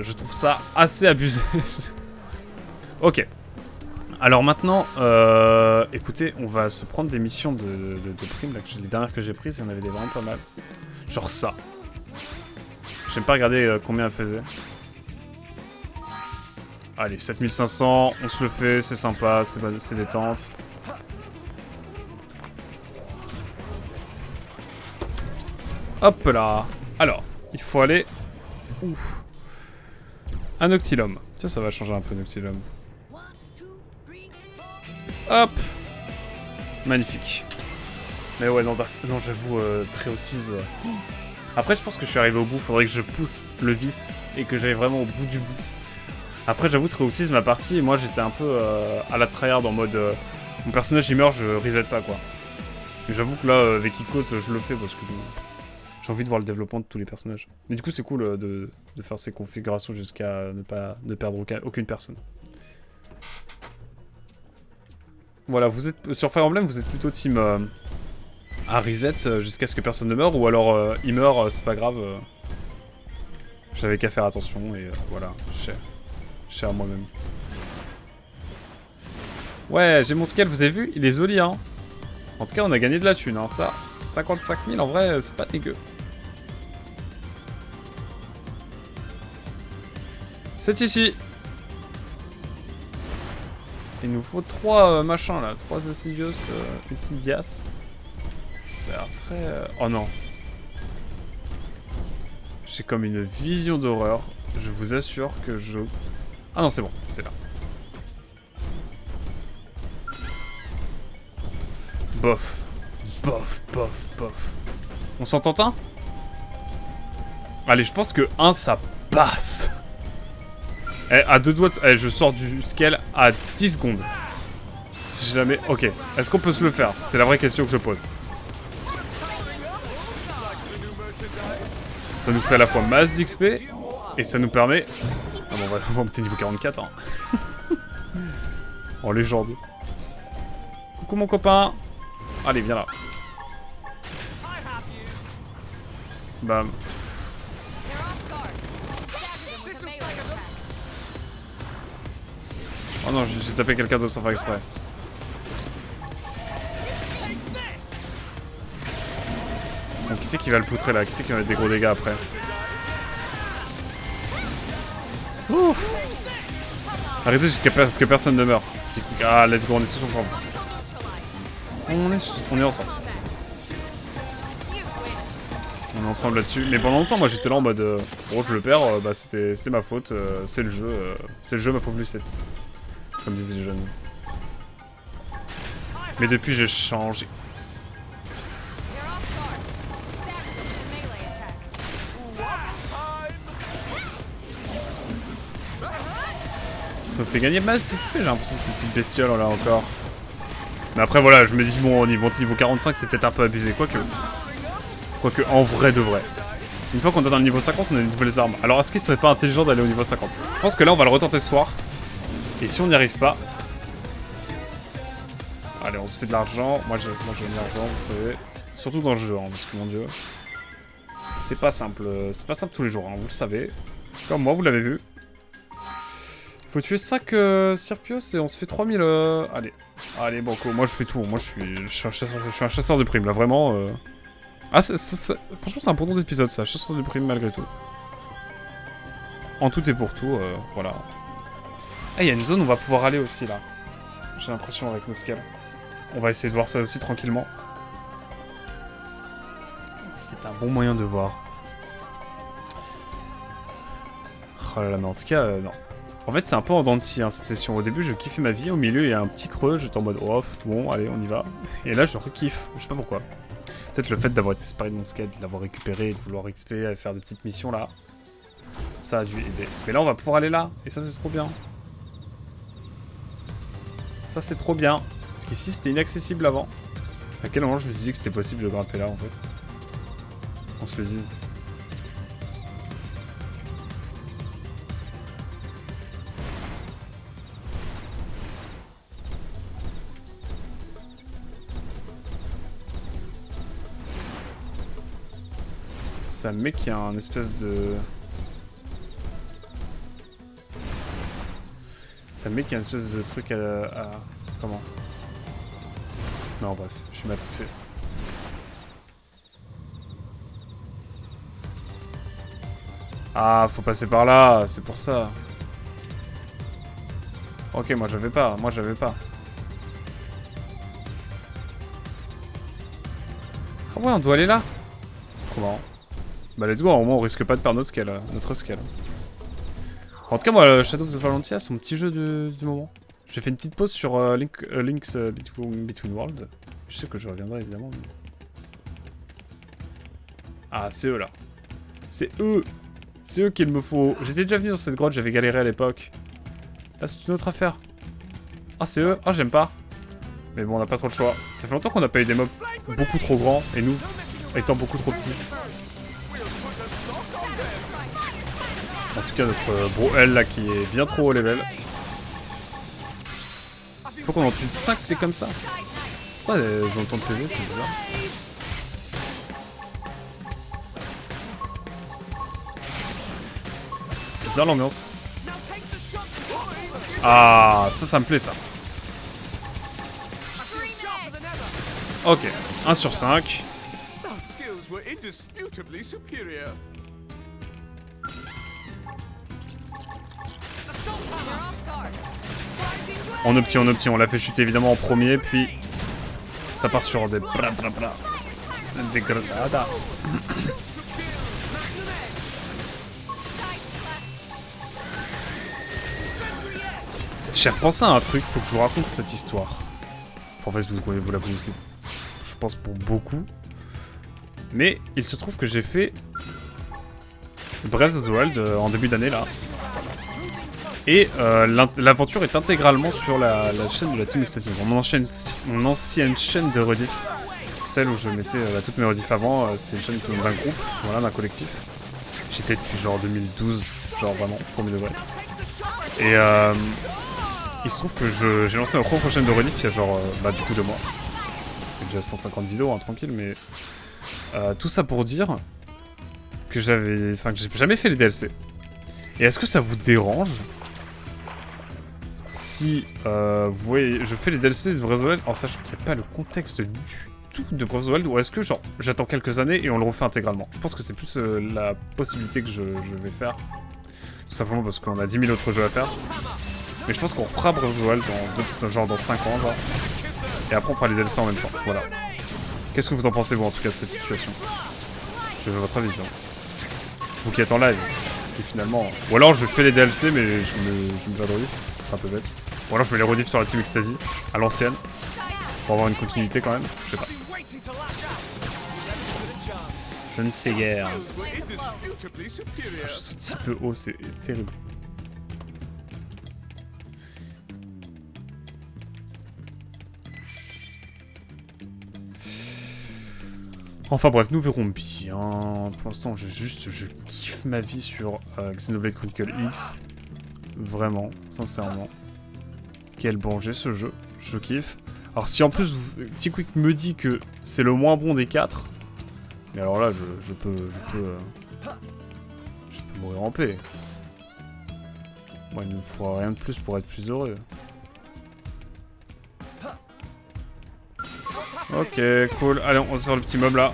Je trouve ça assez abusé. Ok. Alors maintenant, écoutez, on va se prendre des missions de primes. Là, les dernières que j'ai prises, il y en avait des vraiment pas mal. Genre ça. J'aime pas regarder combien elle faisait. Allez, 7500, on se le fait, c'est sympa, c'est détente. Hop là. Alors, il faut aller... Ouf. Un Noctilum. Ça va changer un peu, Noctilum. Hop. Magnifique. Mais ouais, non, non j'avoue, très au 6. Après, je pense que je suis arrivé au bout. Faudrait que je pousse le vice et que j'aille vraiment au bout du bout. Après, j'avoue, très au 6, ma partie, et moi, j'étais un peu à la tryhard en mode... mon personnage, il meurt, je reset pas, quoi. J'avoue que là, avec Icos, je le fais parce que... j'ai envie de voir le développement de tous les personnages. Mais du coup, c'est cool de faire ces configurations jusqu'à ne perdre aucune personne. Voilà, vous êtes sur Fire Emblem, vous êtes plutôt team à reset jusqu'à ce que personne ne meure, ou alors il meurt, c'est pas grave. J'avais qu'à faire attention et voilà, cher à moi-même. Ouais, j'ai mon scale, vous avez vu, il est joli, hein. En tout cas, on a gagné de la thune, hein, ça. 55 000, en vrai, c'est pas dégueu. C'est ici. Il nous faut 3 machins là, 3 Assidios, Assidias. Ça a l'air très... Oh non. J'ai comme une vision d'horreur. Je vous assure que je... Ah non, c'est bon, c'est là. Bof. Bof, bof, bof. On s'entend un? Allez, je pense que 1, ça passe. Eh, à 2 doigts, eh, je sors du scale à 10 secondes. Si jamais... Ok, est-ce qu'on peut se le faire? C'est la vraie question que je pose. Ça nous fait à la fois masse d'XP, et ça nous permet... Ah bon, on va monter niveau 44, hein. En légende. Coucou mon copain. Allez, viens là. Bam. Oh non, j'ai tapé quelqu'un d'autre sans faire exprès. Bon, qui c'est qui va le poutrer là? Qui c'est qui va mettre des gros dégâts après? Ouf! Arrêtez jusqu'à ce que personne ne meure. Ah, let's go, on est tous ensemble. On est ensemble. On est ensemble là-dessus. Mais pendant longtemps, moi j'étais là en mode bon, je le perds, bah c'est ma faute, c'est le jeu, ma pauvre Lucette. Comme disaient les jeunes. Mais depuis, j'ai changé. Ça me fait gagner masse d'XP, j'ai l'impression, ces petites bestioles là encore. Mais après, voilà, je me dis, bon, au niveau 45, c'est peut-être un peu abusé. Quoique, en vrai de vrai. Une fois qu'on est dans le niveau 50, on a des nouvelles armes. Alors, est-ce qu'il serait pas intelligent d'aller au niveau 50? Je pense que là, on va le retenter ce soir. Et si on n'y arrive pas... Allez, on se fait de l'argent. Moi, j'ai de l'argent, vous savez. Surtout dans le jeu, hein, parce que, mon dieu... C'est pas simple tous les jours, hein, vous le savez. Comme moi, vous l'avez vu. Faut tuer 5 Sirpios et on se fait 3000... Allez, banco, moi je fais tout. Moi je suis un chasseur de primes, là, vraiment... Ah, franchement, c'est un bon nom d'épisode, ça. Chasseur de primes, malgré tout. En tout et pour tout, voilà. Ah, il y a une zone où on va pouvoir aller aussi, là. J'ai l'impression, avec nos scales. On va essayer de voir ça aussi, tranquillement. C'est un bon moyen de voir. Oh là là, mais en tout cas, non. En fait, c'est un peu en dents de scie, hein, cette session. Au début, je kiffais ma vie. Au milieu, il y a un petit creux. J'étais en mode, oh, bon, allez, on y va. Et là, je re-kiffe. Je sais pas pourquoi. Peut-être le fait d'avoir été séparé de mon skate, de l'avoir récupéré, de vouloir XP, et faire des petites missions là. Ça a dû aider. Mais là, on va pouvoir aller là. Et ça, c'est trop bien. Ça, c'est trop bien. Parce qu'ici, c'était inaccessible avant. À quel moment je me suis dit que c'était possible de grimper là, en fait? On se le dise. Ça me met qu'il y a un espèce de... Ça me met qu'il y a un espèce de truc à... Comment? Non, bref, je suis matrixé. Ah, faut passer par là, c'est pour ça. Ok, moi j'avais pas. Ah ouais, on doit aller là. Trop marrant. Bah let's go, au moins on risque pas de perdre notre scale. En tout cas, moi, le Shadow of the Valentia, c'est mon petit jeu du moment. J'ai fait une petite pause sur Link's Between Worlds. Je sais que je reviendrai évidemment. Mais... Ah, c'est eux là. C'est eux. C'est eux qu'il me faut. J'étais déjà venu dans cette grotte, j'avais galéré à l'époque. Là, c'est une autre affaire. Ah, c'est eux. Ah, j'aime pas. Mais bon, on n'a pas trop le choix. Ça fait longtemps qu'on n'a pas eu des mobs beaucoup trop grands, et nous, étant beaucoup trop petits. En tout cas, notre bro L là qui est bien trop haut level. Il faut qu'on en tue 5 t'es comme ça. Pourquoi ils ont autant de PV, c'est bizarre. Bizarre l'ambiance. Ah, ça me plaît ça. Ok, 1 sur 5. On obtient, on l'a fait chuter évidemment en premier, puis ça part sur des des granadas. J'ai repensé à un truc, faut que je vous raconte cette histoire. Enfin, en fait, vous la connaissez, je pense, pour beaucoup. Mais il se trouve que j'ai fait Breath of the Wild en début d'année là. Et l'aventure est intégralement sur la chaîne de la Team Extension, mon ancienne chaîne de rediff. Celle où je mettais toutes mes rediffs avant, c'était une chaîne d'un groupe, voilà, d'un collectif. J'étais depuis genre 2012, genre vraiment, premier degré. Et il se trouve que j'ai lancé ma propre chaîne de rediff il y a genre, du coup 2 mois. J'ai déjà 150 vidéos, hein, tranquille, mais... tout ça pour dire que j'ai jamais fait les DLC. Et est-ce que ça vous dérange si vous voyez, je fais les DLC de Breath of the Wild en sachant qu'il n'y a pas le contexte du tout de Breath of the Wild ou est-ce que genre j'attends quelques années et on le refait intégralement? Je pense que c'est plus la possibilité que je vais faire. Tout simplement parce qu'on a 10 000 autres jeux à faire. Mais je pense qu'on fera Breath of the Wild dans 5 ans, genre. Et après on fera les DLC en même temps, voilà. Qu'est-ce que vous en pensez, vous, en tout cas, de cette situation? Je veux votre avis, genre. Vous qui êtes en live, qui finalement... Ou alors je fais les DLC, mais je me vais de rediff, ce sera un peu bête. Ou alors je mets les rediff sur la Team Ecstasy, à l'ancienne, pour avoir une continuité quand même, je sais pas. Je ne sais guère. Je suis un petit peu haut, c'est terrible. Enfin bref, nous verrons bien. Pour l'instant, je kiffe ma vie sur Xenoblade Chronicle X. Vraiment, sincèrement. Quel bon jeu ce jeu, je kiffe. Alors si en plus, T-Quick me dit que c'est le moins bon des 4, mais alors là, je peux mourir en paix. Moi, il ne me faudra rien de plus pour être plus heureux. Ok, cool. Allez, on sort le petit mob là.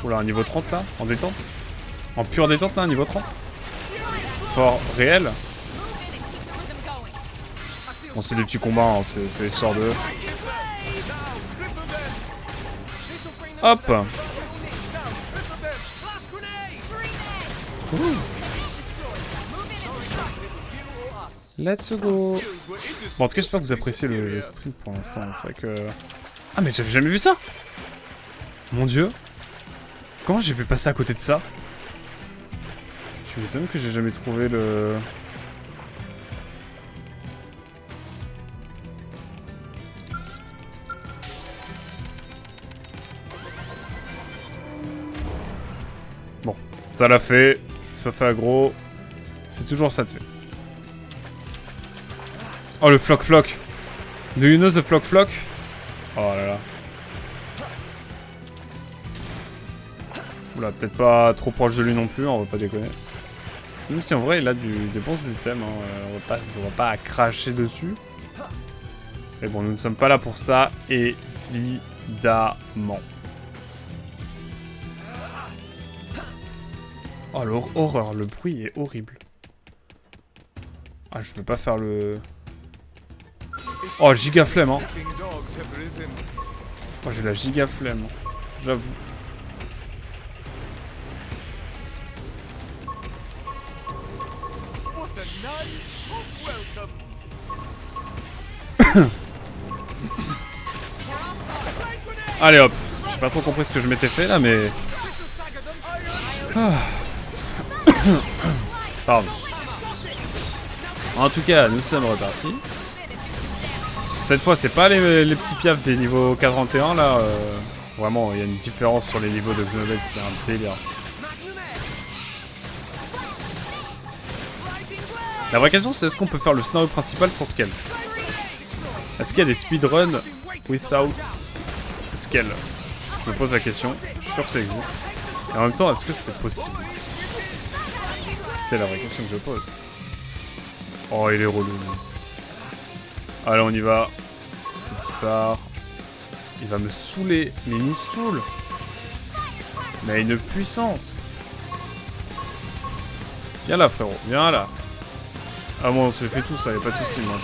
Oula, un niveau 30 là, en détente. En pure détente là, un niveau 30. Fort réel. Bon, c'est des petits combats, hein, c'est histoire de... Hop. Ouh. Let's go. Bon, en tout cas, j'espère que vous appréciez le stream pour l'instant. C'est vrai que... Ah, mais j'avais jamais vu ça. Mon dieu. Comment j'ai pu passer à côté de ça? Tu m'étonnes que j'ai jamais trouvé le... Bon, ça l'a fait. Ça fait aggro. C'est toujours ça de fait. Oh, le floc floc. Do you know the floc floc? Oh là là. Oula, peut-être pas trop proche de lui non plus, on va pas déconner. Même si en vrai, il a des bons items, hein. On va pas cracher dessus. Mais bon, nous ne sommes pas là pour ça, évidemment. Oh, l'horreur, le bruit est horrible. Ah, je veux pas faire le... Oh, giga flemme, hein. Oh, j'ai la giga flemme, j'avoue. Allez hop. J'ai pas trop compris ce que je m'étais fait là, mais... Pardon. En tout cas, nous sommes repartis. Cette fois, c'est pas les petits piafs des niveaux 41 là. Vraiment, il y a une différence sur les niveaux de Xenoblade, c'est un délire. La vraie question, c'est est-ce qu'on peut faire le scénario principal sans scale? Est-ce qu'il y a des speedruns without scale? Je me pose la question, je suis sûr que ça existe. Et en même temps, est-ce que c'est possible? C'est la vraie question que je pose. Oh, il est relou. Allez, on y va. C'est part. Il va me saouler. Mais il nous saoule. Mais à une puissance. Viens là, frérot. Viens là. Ah bon, on se fait tout ça, y'a pas de soucis. Moi,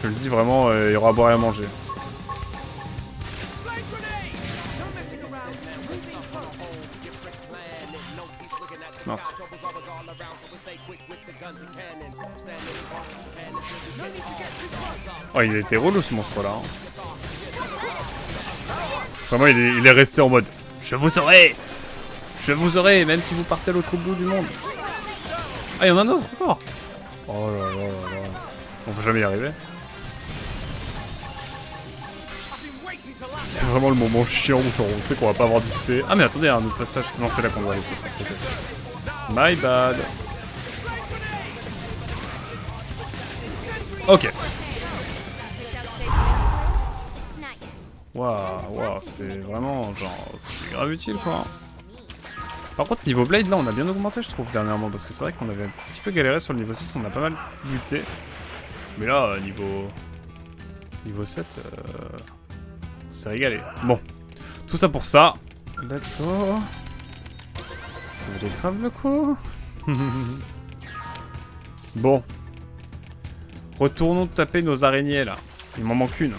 je le dis vraiment, il y aura à boire et à manger. Mince. Oh, il était relou ce monstre là. Hein. Vraiment, il est resté en mode je vous aurai! Je vous aurai, même si vous partez à l'autre bout du monde. Ah, il y en a un autre encore! Oh là là là là. On va jamais y arriver. C'est vraiment le moment chiant où on sait qu'on va pas avoir d'XP. Ah, mais attendez, il y a un autre passage. Non, c'est là qu'on doit aller de toute façon. My bad. Ok. Waouh, c'est vraiment genre, c'est grave utile quoi. Par contre, niveau Blade, là, on a bien augmenté, je trouve, dernièrement, parce que c'est vrai qu'on avait un petit peu galéré sur le niveau 6, on a pas mal lutté. Mais là, niveau Niveau 7, c'est régalé. Bon, tout ça pour ça. Let's go. Ça valait grave le coup. Bon. Retournons taper nos araignées, là. Il m'en manque une.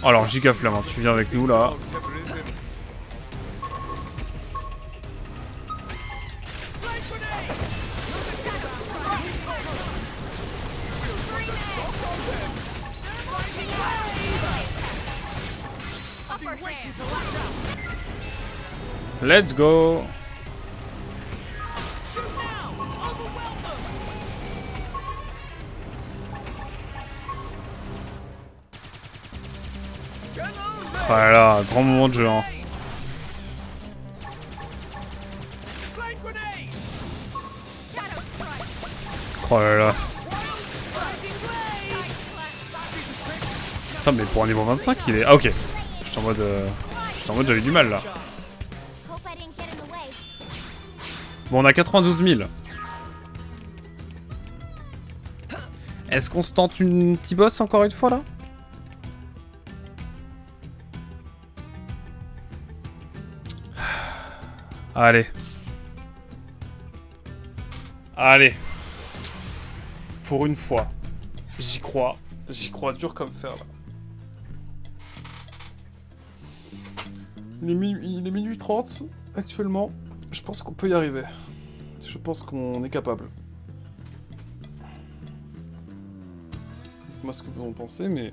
Alors, giga flamme, hein. Tu viens avec nous, là. Let's go. Voilà, grand moment de jeu, hein. Oh là là. Putain, mais pour un niveau 25, il est... Ah, ok. J'étais en mode j'avais du mal, là. Bon, on a 92 000. Est-ce qu'on se tente une petite boss encore une fois, là? Allez. Allez. Pour une fois. J'y crois. J'y crois dur comme fer, là. Il est minuit 30, actuellement. Je pense qu'on peut y arriver. Je pense qu'on est capable. Dites-moi ce que vous en pensez, mais...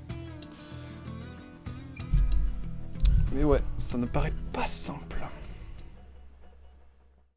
Mais ouais, ça ne paraît pas simple.